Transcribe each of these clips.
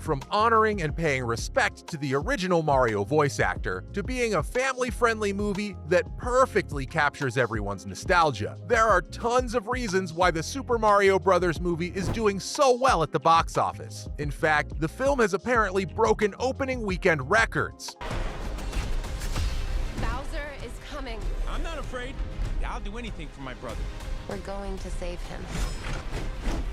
from honoring and paying respect to the original Mario voice actor to being a family-friendly movie that perfectly captures everyone's nostalgia. There are tons of reasons why the Super Mario Bros. Movie is doing so well at the box office. In fact, the film has apparently broken opening weekend records. Bowser is coming. I'm not afraid. I'll do anything for my brother. We're going to save him.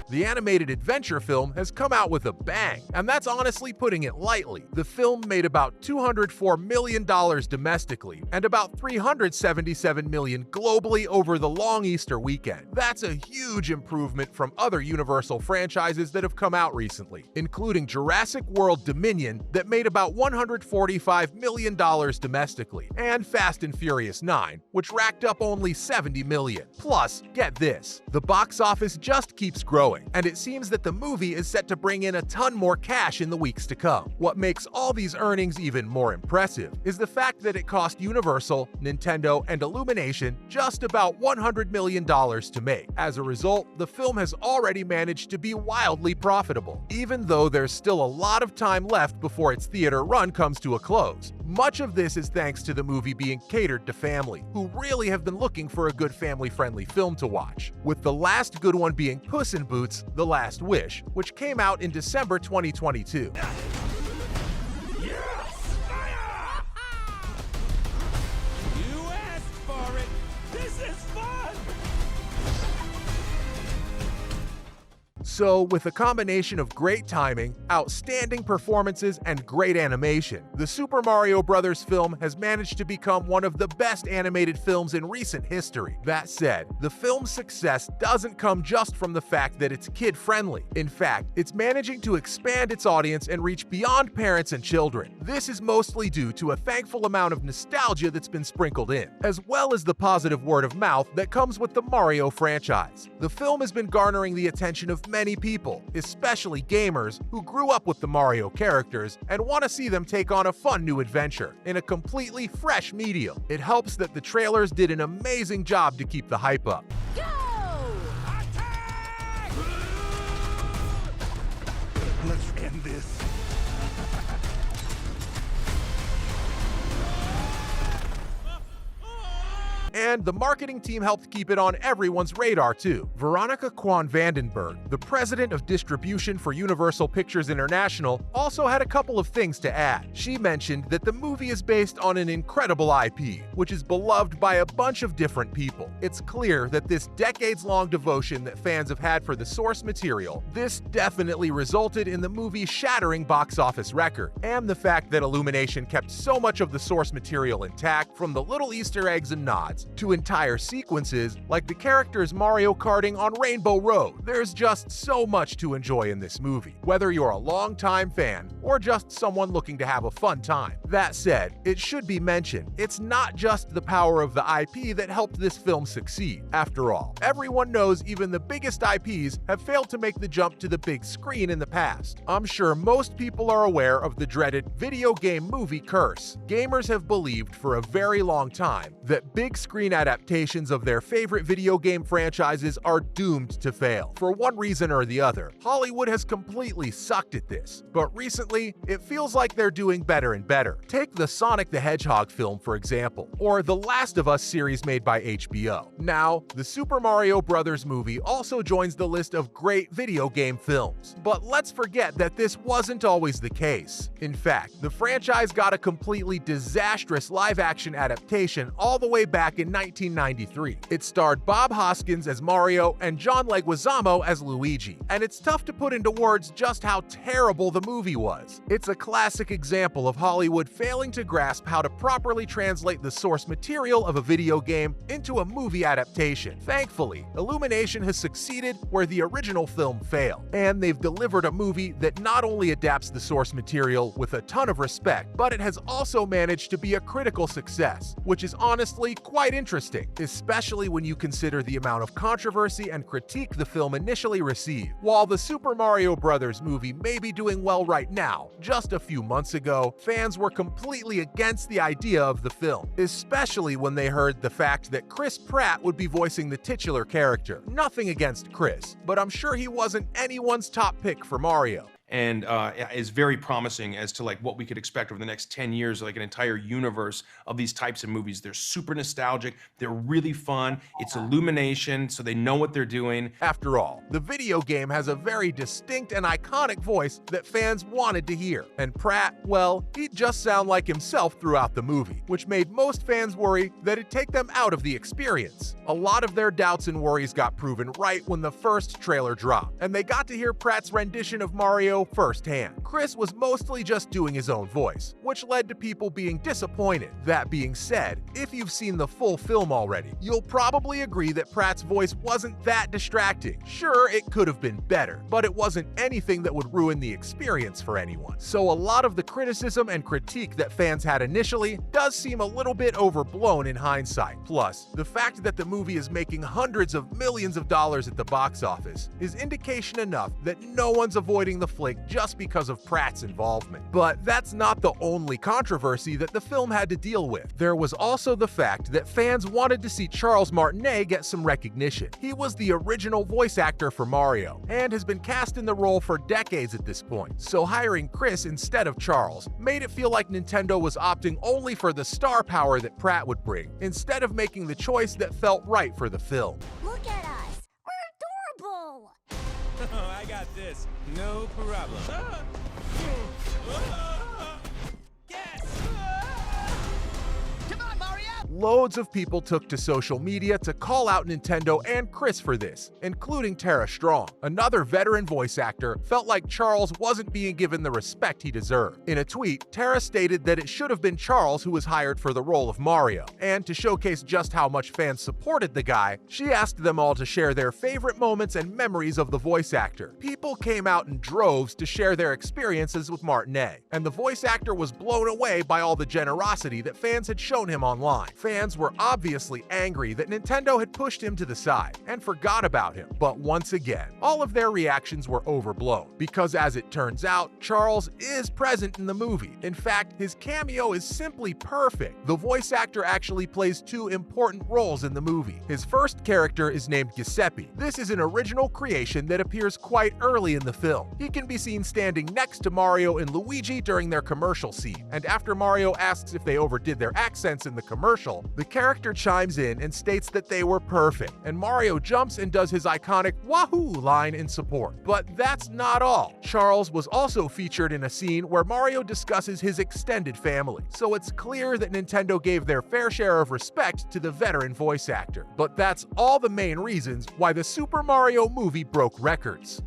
The animated adventure film has come out with a bang, and that's honestly putting it lightly. The film made about $204 million domestically and about $377 million globally over the long Easter weekend. That's a huge improvement from other Universal franchises that have come out recently, including Jurassic World Dominion that made about $145 million domestically, and Fast and Furious 9, which racked up only $70 million. Plus, get this, the box office just keeps growing, and it seems that the movie is set to bring in a ton more cash in the weeks to come. What makes all these earnings even more impressive is the fact that it cost Universal, Nintendo, and Illumination just about $100 million to make. As a result, the film has already managed to be wildly profitable, even though there's still a lot of time left before its theater run comes to a close. Much of this is thanks to the movie being catered to family, who really have been looking for a good family-friendly film to watch, with the last good one being Puss in Boots: The Last Wish, which came out in December 2022. You asked for it. This is fun. So, with a combination of great timing, outstanding performances, and great animation, the Super Mario Bros. Film has managed to become one of the best animated films in recent history. That said, the film's success doesn't come just from the fact that it's kid-friendly. In fact, it's managing to expand its audience and reach beyond parents and children. This is mostly due to a thankful amount of nostalgia that's been sprinkled in, as well as the positive word of mouth that comes with the Mario franchise. The film has been garnering the attention of many people, especially gamers, who grew up with the Mario characters and want to see them take on a fun new adventure in a completely fresh medium. It helps that the trailers did an amazing job to keep the hype up. Go! Attack! Let's end this. And the marketing team helped keep it on everyone's radar too. Veronica Kwan Vandenberg, the president of distribution for Universal Pictures International, also had a couple of things to add. She mentioned that the movie is based on an incredible IP, which is beloved by a bunch of different people. It's clear that this decades-long devotion that fans have had for the source material, this definitely resulted in the movie's shattering box office record, and the fact that Illumination kept so much of the source material intact, from the little Easter eggs and nods to entire sequences like the characters Mario Karting on Rainbow Road. There's just so much to enjoy in this movie, whether you're a longtime fan or just someone looking to have a fun time. That said, it should be mentioned, it's not just the power of the IP that helped this film succeed. After all, everyone knows even the biggest IPs have failed to make the jump to the big screen in the past. I'm sure most people are aware of the dreaded video game movie curse. Gamers have believed for a very long time that big screen adaptations of their favorite video game franchises are doomed to fail. For one reason or the other, Hollywood has completely sucked at this, but recently, it feels like they're doing better and better. Take the Sonic the Hedgehog film, for example, or the Last of Us series made by HBO. Now, the Super Mario Bros. Movie also joins the list of great video game films. But let's forget that this wasn't always the case. In fact, the franchise got a completely disastrous live-action adaptation all the way back in 1993. It starred Bob Hoskins as Mario and John Leguizamo as Luigi, and it's tough to put into words just how terrible the movie was. It's a classic example of Hollywood failing to grasp how to properly translate the source material of a video game into a movie adaptation. Thankfully, Illumination has succeeded where the original film failed, and they've delivered a movie that not only adapts the source material with a ton of respect, but it has also managed to be a critical success, which is honestly quite interesting, especially when you consider the amount of controversy and critique the film initially received. While the Super Mario Bros. Movie may be doing well right now, just a few months ago, fans were completely against the idea of the film, especially when they heard the fact that Chris Pratt would be voicing the titular character. Nothing against Chris, but I'm sure he wasn't anyone's top pick for Mario. and is very promising as to like what we could expect over the next 10 years, like an entire universe of these types of movies. They're super nostalgic, they're really fun, it's Illumination, so they know what they're doing. After all, the video game has a very distinct and iconic voice that fans wanted to hear, and Pratt, well, he'd just sound like himself throughout the movie, which made most fans worry that it'd take them out of the experience. A lot of their doubts and worries got proven right when the first trailer dropped, and they got to hear Pratt's rendition of Mario firsthand. Chris was mostly just doing his own voice, which led to people being disappointed. That being said, if you've seen the full film already, you'll probably agree that Pratt's voice wasn't that distracting. Sure, it could have been better, but it wasn't anything that would ruin the experience for anyone. So a lot of the criticism and critique that fans had initially does seem a little bit overblown in hindsight. Plus, the fact that the movie is making hundreds of millions of dollars at the box office is indication enough that no one's avoiding the flick just because of Pratt's involvement. But that's not the only controversy that the film had to deal with. There was also the fact that fans wanted to see Charles Martinet get some recognition. He was the original voice actor for Mario, and has been cast in the role for decades at this point. So hiring Chris instead of Charles made it feel like Nintendo was opting only for the star power that Pratt would bring, instead of making the choice that felt right for the film. Look at us. We're adorable. Oh, I got this. No problem. Yes! Come on, Mario. Loads of people took to social media to call out Nintendo and Chris for this, including Tara Strong. Another veteran voice actor felt like Charles wasn't being given the respect he deserved. In a tweet, Tara stated that it should have been Charles who was hired for the role of Mario, and to showcase just how much fans supported the guy, she asked them all to share their favorite moments and memories of the voice actor. People came out in droves to share their experiences with Martinet, and the voice actor was blown away by all the generosity that fans had shown him online. Fans were obviously angry that Nintendo had pushed him to the side and forgot about him. But once again, all of their reactions were overblown, because as it turns out, Charles is present in the movie. In fact, his cameo is simply perfect. The voice actor actually plays two important roles in the movie. His first character is named Giuseppe. This is an original creation that appears quite early in the film. He can be seen standing next to Mario and Luigi during their commercial scene, and after Mario asks if they overdid their accents in the commercial, the character chimes in and states that they were perfect, and Mario jumps and does his iconic "Wahoo!" line in support. But that's not all. Charles was also featured in a scene where Mario discusses his extended family, so it's clear that Nintendo gave their fair share of respect to the veteran voice actor. But that's all the main reasons why the Super Mario movie broke records.